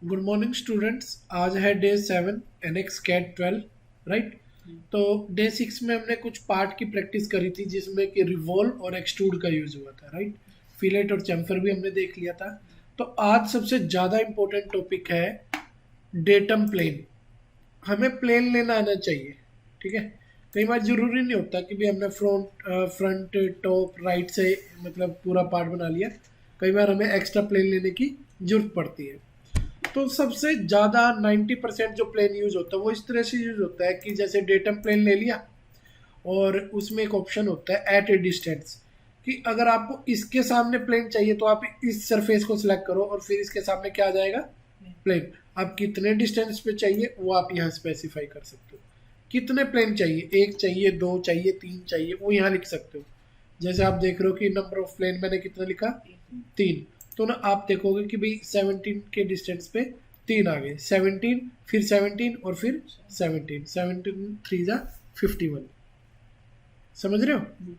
Good morning students. आज है day 7 NX CAT 12, right. तो डे 6 में हमने कुछ पार्ट की प्रैक्टिस करी थी जिसमें कि रिवॉल्व और एक्सट्रूड का यूज हुआ था, राइट। फिलेट और चैम्फर भी हमने देख लिया था। तो आज सबसे ज़्यादा इम्पोर्टेंट टॉपिक है डेटम प्लेन। हमें प्लेन लेना आना चाहिए, ठीक है। कई बार ज़रूरी नहीं होता कि भी हमने फ्रंट टॉप राइट से मतलब पूरा पार्ट बना लिया। कई बार हमें एक्स्ट्रा प्लेन लेने की जरूरत पड़ती है। तो सबसे ज़्यादा 90% जो प्लेन यूज होता है वो इस तरह से यूज होता है कि जैसे डेटम प्लेन ले लिया और उसमें एक ऑप्शन होता है एट ए डिस्टेंस, कि अगर आपको इसके सामने प्लेन चाहिए तो आप इस सरफेस को सिलेक्ट करो और फिर इसके सामने क्या आ जाएगा, प्लेन। आप कितने डिस्टेंस पे चाहिए वो आप यहाँ स्पेसिफाई कर सकते हो। कितने प्लेन चाहिए, एक चाहिए, दो चाहिए, तीन चाहिए, वो यहाँ लिख सकते हो। जैसे आप देख रहे हो कि नंबर ऑफ प्लेन मैंने कितना लिखा, तीन। तो ना आप देखोगे कि भाई 17 के डिस्टेंस पे तीन आ गए, 17 फिर 17 और फिर 17, 17 3 जा 51। समझ रहे हो।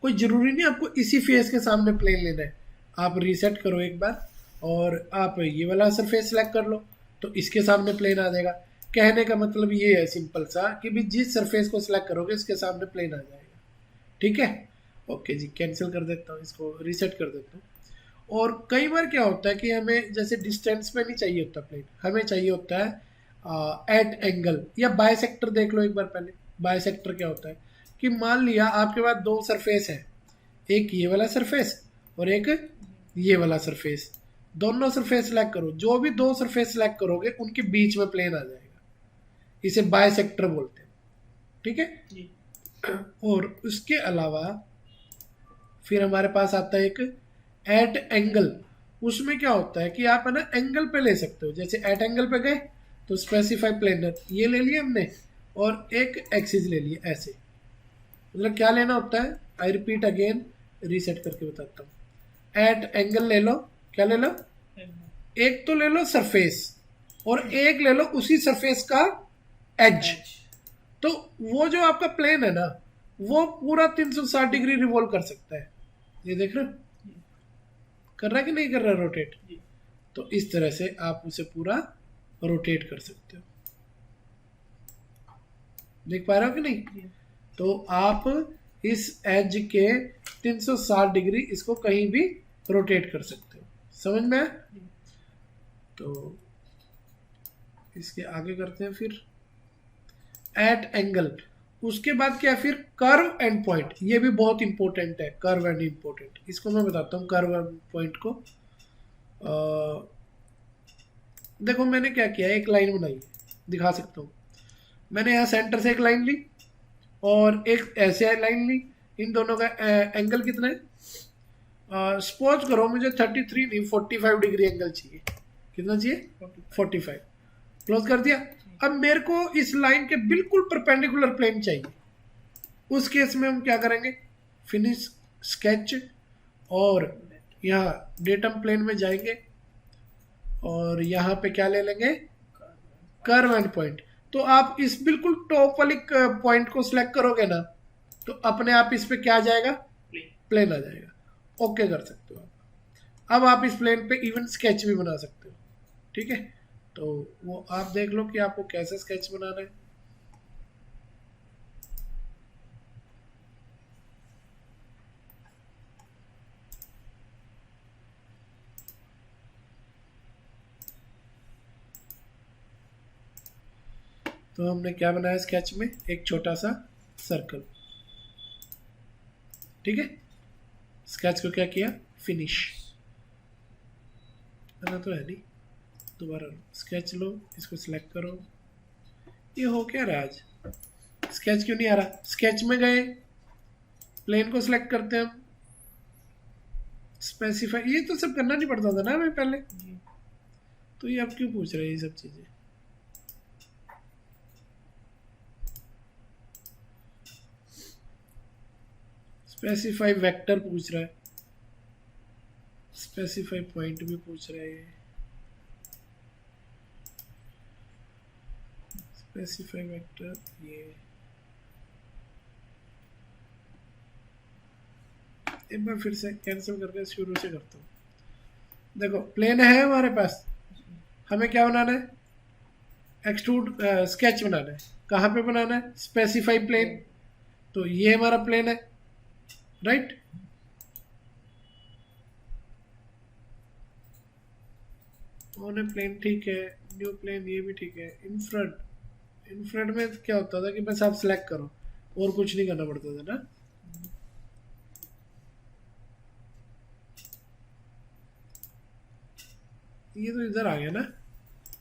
कोई ज़रूरी नहीं आपको इसी फेस के सामने प्लेन लेना है। आप रीसेट करो एक बार और आप ये वाला सरफेस सेलेक्ट कर लो तो इसके सामने प्लेन आ जाएगा। कहने का मतलब ये है सिंपल सा कि भी जिस सरफेस को सिलेक्ट करोगे इसके सामने प्लेन आ जाएगा, ठीक है। ओके जी, कैंसिल कर देता हूँ, इसको रीसेट कर देता हूँ। और कई बार क्या होता है कि हमें जैसे डिस्टेंस में नहीं चाहिए होता प्लेन, हमें चाहिए होता है एट एंगल या बायसेक्टर। देख लो एक बार पहले, बायसेक्टर क्या होता है कि मान लिया आपके पास दो सरफेस है, एक ये वाला सरफेस और एक ये वाला सरफेस। दोनों सरफेस सेलेक्ट करो, जो भी दो सरफेस सेलेक्ट करोगे उनके बीच में प्लेन आ जाएगा। इसे बायसेक्टर बोलते हैं, ठीक है। और उसके अलावा फिर हमारे पास आता है एक एट एंगल। उसमें क्या होता है कि आप है ना एंगल पे ले सकते हो। जैसे एट एंगल पे गए तो स्पेसिफाई प्लेनर ये ले लिया हमने और एक एक्सिस ले लिया, ऐसे। मतलब क्या लेना होता है, आई रिपीट अगेन, रीसेट करके बताता हूँ। एट एंगल ले लो, क्या ले लो, एक तो ले लो सरफेस और एक ले लो उसी सरफेस का एज। तो वो जो आपका प्लेन है ना वो पूरा 360 डिग्री रिवॉल्व कर सकता है। ये देख रहे हो, कर रहा है कि नहीं कर रहा रोटेट। तो इस तरह से आप उसे पूरा रोटेट कर सकते हो। देख पा रहे हो कि नहीं। तो आप इस एज के 360 डिग्री इसको कहीं भी रोटेट कर सकते हो। समझ में आया? तो इसके आगे करते हैं फिर एट एंगल। उसके बाद क्या, फिर कर्व एंड पॉइंट। ये भी बहुत इंपॉर्टेंट है, कर्व एंड इंपॉर्टेंट। इसको मैं बताता हूँ कर्व एंड पॉइंट को। देखो मैंने क्या किया, एक लाइन बनाई है, दिखा सकता हूँ। मैंने यहाँ सेंटर से एक लाइन ली और एक ऐसे लाइन ली। इन दोनों का एंगल कितना है, सपोज करो मुझे 33 नहीं 45 डिग्री एंगल चाहिए। कितना चाहिए, 45। क्लोज कर दिया। अब मेरे को इस लाइन के बिल्कुल परपेंडिकुलर प्लेन चाहिए। उस केस में हम क्या करेंगे, फिनिश स्केच और यहाँ डेटम प्लेन में जाएंगे और यहाँ पे क्या ले लेंगे, कर्व एंड पॉइंट। तो आप इस बिल्कुल टॉप वाली पॉइंट को सिलेक्ट करोगे ना तो अपने आप इस पे क्या आ जाएगा, प्लेन आ जाएगा। ओके कर सकते हो आप। अब आप इस प्लेन पे इवन स्केच भी बना सकते हो, ठीक है। तो वो आप देख लो कि आपको कैसे स्केच बनाना है। तो हमने क्या बनाया स्केच में, एक छोटा सा सर्कल, ठीक है। स्केच को क्या किया, फिनिश। है तो है नहीं, दोबारा स्केच लो, इसको सिलेक्ट करो। ये हो क्या रहा आज, स्केच क्यों नहीं आ रहा। स्केच में गए, प्लेन को सिलेक्ट करते हैं हम, स्पेसिफाई, ये तो सब करना नहीं पड़ता था ना हमें पहले। तो ये अब क्यों पूछ रहे हैं ये सब चीज़ें। स्पेसिफाई वेक्टर पूछ रहा है, स्पेसिफाई पॉइंट भी पूछ रहा है, स्पेसिफाई वेक्टर ये। एक बार फिर से कैंसिल करके शुरू से करता हूँ। देखो प्लेन है हमारे पास, हमें क्या बनाना है, एक्सट्रूड स्केच बनाना है। कहाँ पे बनाना है, स्पेसिफाई प्लेन, तो ये हमारा प्लेन है, राइट। ऑन ए प्लेन ठीक है, न्यू प्लेन ये भी ठीक है। इनफ्रंट में क्या होता था कि बस आप सिलेक्ट करो और कुछ नहीं करना पड़ता था ना। ये तो इधर आ गया ना,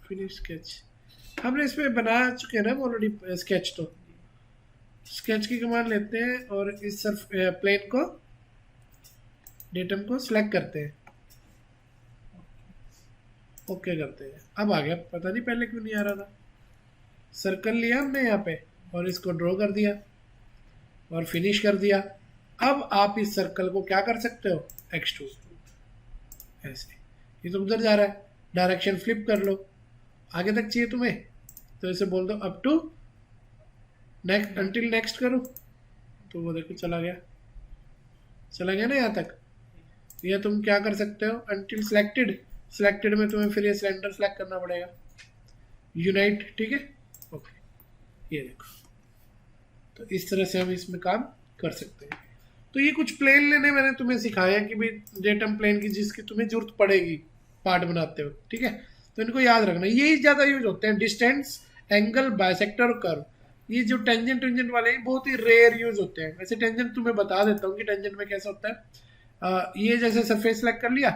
फिनिश स्केच। हमने इसमें बना चुके हैं ना ऑलरेडी स्केच। तो स्केच की कमांड लेते हैं और इस सर्फ प्लेन को, डेटम को सिलेक्ट करते हैं, ओके करते हैं। अब आ गया, पता नहीं पहले क्यों नहीं आ रहा था। सर्कल लिया हमने यहाँ पे और इसको ड्रॉ कर दिया और फिनिश कर दिया। अब आप इस सर्कल को क्या कर सकते हो, एक्सट्रूड ऐसे। ये तो उधर जा रहा है, डायरेक्शन फ्लिप कर लो, आगे तक चाहिए तुम्हें तो इसे बोल दो up to next, until next करो, तो वो देखो चला गया ना यहाँ तक। ये तुम क्या कर सकते हो, अंटिल सिलेक्टेड में तुम्हें फिर ये सिलेंडर सेलेक्ट करना पड़ेगा, यूनाइट, ठीक है, ओके। ये देखो, तो इस तरह से हम इसमें काम कर सकते हैं। तो ये कुछ प्लेन लेने मैंने तुम्हें सिखाया कि भाई डेटम प्लेन की जिसकी तुम्हें जरूरत पड़ेगी पार्ट बनाते हो, ठीक है। तो इनको याद रखना, यही ज़्यादा यूज होते हैं, डिस्टेंस, एंगल, बाइसेक्टर और कर्व। ये जो टेंजेंट वाले हैं बहुत ही रेयर यूज होते हैं। वैसे टेंजेंट तुम्हें बता देता हूँ कि टेंजेंट में कैसा होता है। ये जैसे सरफेस सेलेक्ट कर लिया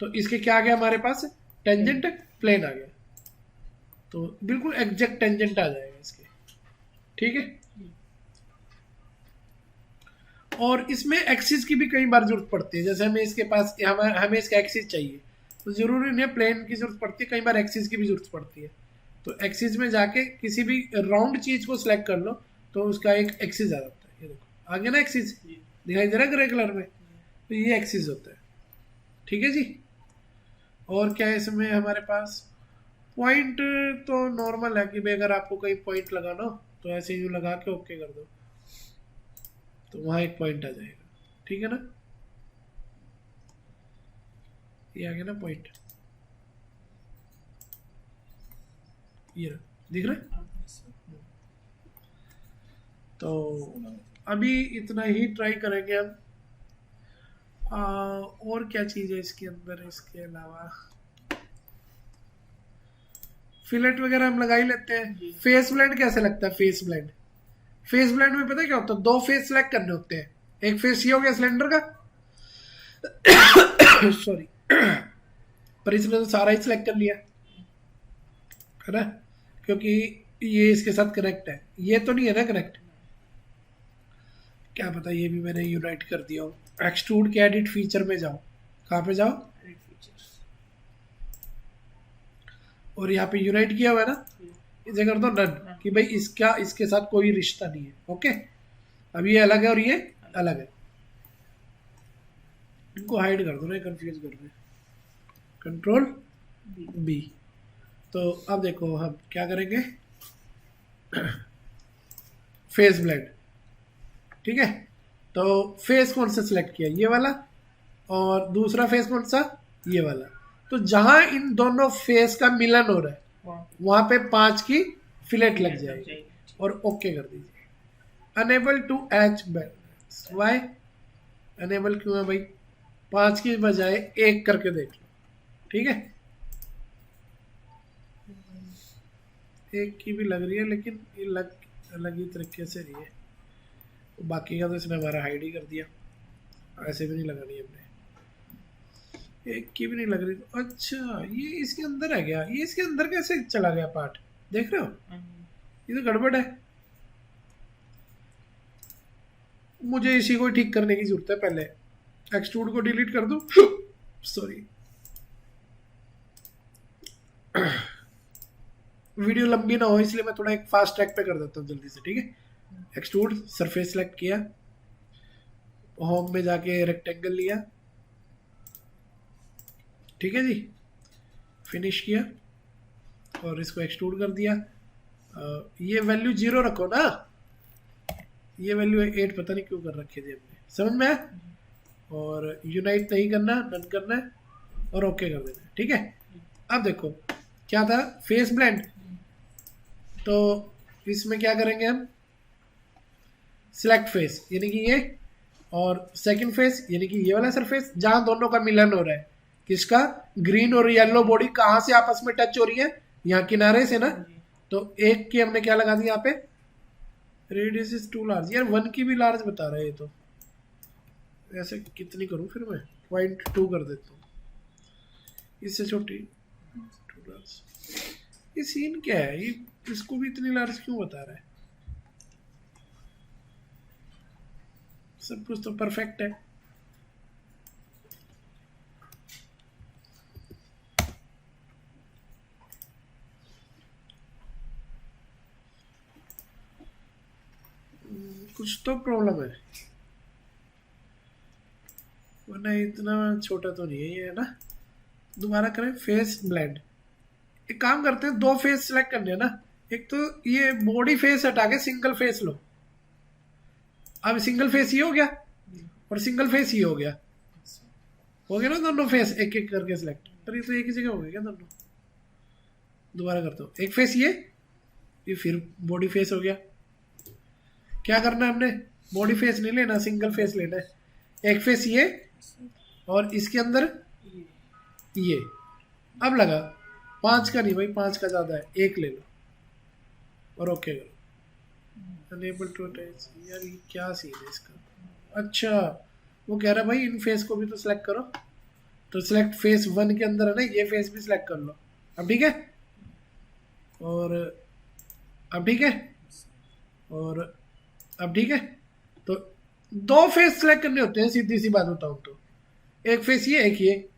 तो इसके क्या आ गया हमारे पास, टेंजेंट प्लेन आ गया, तो बिल्कुल एग्जैक्ट टेंजेंट आ जाएगा इसके, ठीक है। और इसमें एक्सिस की भी कई बार जरूरत पड़ती है, जैसे हमें इसके पास हमें इसका एक्सिस चाहिए, तो जरूरी नहीं है प्लेन की जरूरत पड़ती है, कई बार एक्सिस की भी जरूरत पड़ती है। तो एक्सिस में जाके किसी भी राउंड चीज को सिलेक्ट कर लो तो उसका एक एक्सिस आ जाता है। ये देखो आ गया ना एक्सिस, दिखाई दे रहा है ग्रे कलर में, तो ये एक्सिस होता है, ठीक है जी। और क्या है इसमें हमारे पास, पॉइंट तो नॉर्मल है कि भाई अगर आपको कहीं पॉइंट लगाना हो तो ऐसे ही लगा के ओके कर दो तो वहां एक पॉइंट आ जाएगा, ठीक है ना। ये आ गया ना पॉइंट, ये दिख रहा है। तो अभी इतना ही ट्राई करेंगे हम। और क्या चीज़ है इसके अंदर, इसके अलावा फिलेट वगैरह हम लगा ही लेते हैं। फेस ब्लेंड कैसे लगता है, फेस ब्लेंड में पता है क्या होता है, दो फेस सेलेक्ट करने होते हैं। एक फेस ये हो गया सिलेंडर का सॉरी पर इसने तो सारा ही सिलेक्ट कर लिया है ना, क्योंकि ये इसके साथ कनेक्ट है, ये तो नहीं है ना कनेक्ट, क्या पता ये भी मैंने यूनाइट कर दिया हो। एक्सट्रूड के एडिट फीचर में जाओ, कहाँ पे जाओ, और यहाँ पे यूनाइट किया हुआ है ना, इसे कर दो डन, कि भाई इसका इसके साथ कोई रिश्ता नहीं है, ओके। अब ये अलग है और ये अलग है, इनको हाइड कर दो ना, कंफ्यूज कर दो, कंट्रोल बी। तो अब देखो हम क्या करेंगे फेस ब्लेंड, ठीक है। तो फेस कौन सा सिलेक्ट किया, ये वाला, और दूसरा फेस कौन सा, ये वाला। तो जहां इन दोनों फेस का मिलन हो रहा है वहां पे 5 की फिलेट लग जाएगी और ओके कर दीजिए। Enable to H balance, why enable क्यों है भाई, 5 की बजाय 1 करके देख लो, ठीक है। 1 की भी लग रही है लेकिन ये अलग ही तरीके से नहीं है, बाकी का तो इसने हमारा हाइड ही कर दिया, ऐसे भी नहीं लगानी हमने, 1 की भी नहीं लग रही। तो अच्छा ये इसके अंदर है क्या, ये इसके अंदर कैसे चला गया पार्ट, देख रहे हो, ये तो गड़बड़ है, मुझे इसी को ठीक करने की जरूरत है। पहले एक्सट्रूड को डिलीट कर दूं सॉरी वीडियो लंबी ना हो इसलिए मैं थोड़ा एक फास्ट ट्रैक पे कर देता हूँ जल्दी से, ठीक है। एक्सट्रूड, सरफेस सेलेक्ट किया, होम में जाके रेक्टेंगल लिया, ठीक है जी, फिनिश किया और इसको एक्सट्रूड कर दिया। ये वैल्यू 0 रखो ना, ये वैल्यू 8 पता नहीं क्यों कर रखी थी हमने, समझ में आया। और यूनाइट नहीं करना, डन करना है और ओके कर देना है, ठीक है। अब देखो क्या था, फेस ब्लेंड। तो इसमें क्या करेंगे हम, सिलेक्ट फेस यानी कि ये, और सेकंड फेस यानी कि ये वाला सरफेस जहां दोनों का मिलन हो रहा है, किसका, ग्रीन और येलो बॉडी कहां से आपस में टच हो रही है, यहाँ किनारे से ना। तो एक की हमने क्या लगा दी यहाँ पे, रेडियस इज टू लार्ज, यार 1 की भी लार्ज बता रहा है ये तो। ऐसे कितनी करूं फिर मैं, 0.2 कर देता हूँ, इससे छोटी, टू लार्ज। ये सीन क्या है, ये इसको भी इतनी लार्ज क्यों बता रहा है, सब कुछ तो परफेक्ट है। कुछ तो प्रॉब्लम है, वरना इतना छोटा तो नहीं है ये, है ना। दोबारा करें, फेस ब्लेंड। एक काम करते हैं, 2 फेस सिलेक्ट करने हैं ना। एक तो ये बॉडी फेस हटा के सिंगल फेस लो। अब सिंगल फेस ये हो गया और सिंगल फेस ये हो गया ना, दोनों फेस एक एक करके सिलेक्ट। पर ये तो एक ही जगह हो गया क्या दोनों। दोबारा करता हूँ, एक फेस ये फिर बॉडी फेस हो गया। क्या करना है हमने, बॉडी फेस नहीं लेना, सिंगल फेस लेना है। एक फेस ये और इसके अंदर ये। अब लगा 5 का नहीं भाई, 5 का ज़्यादा है, 1 ले लो और ओके करो। अनेबल टू अटैच, यार ये क्या सीन है इसका। अच्छा, वो कह रहा है भाई इन फेस को भी तो सिलेक्ट करो। तो सिलेक्ट फेस 1 के अंदर है ना, ये फेस भी सिलेक्ट कर लो। अब ठीक है, और अब ठीक है, और अब ठीक है। तो 2 फेस सिलेक्ट करने होते हैं, सीधी सी बात बताऊं तो। एक फेस ये, एक ये,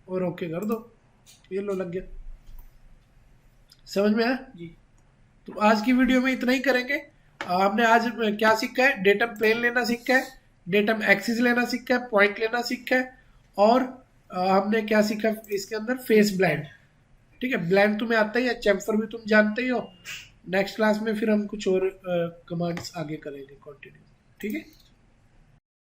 और ओके कर दो, ये लो लग गया। समझ में आया जी। तो आज की वीडियो में इतना ही करेंगे। हमने आज क्या सीखा है, डेटम प्लेन लेना सीखा है, डेटम एक्सिस लेना सीखा है, पॉइंट लेना सीखा है, और हमने क्या सीखा इसके अंदर, फेस ब्लेंड। ठीक है, ब्लेंड तुम्हें आता ही है, चैम्फर भी तुम जानते ही हो। नेक्स्ट क्लास में फिर हम कुछ और कमांड्स आगे करेंगे कंटिन्यू। ठीक है।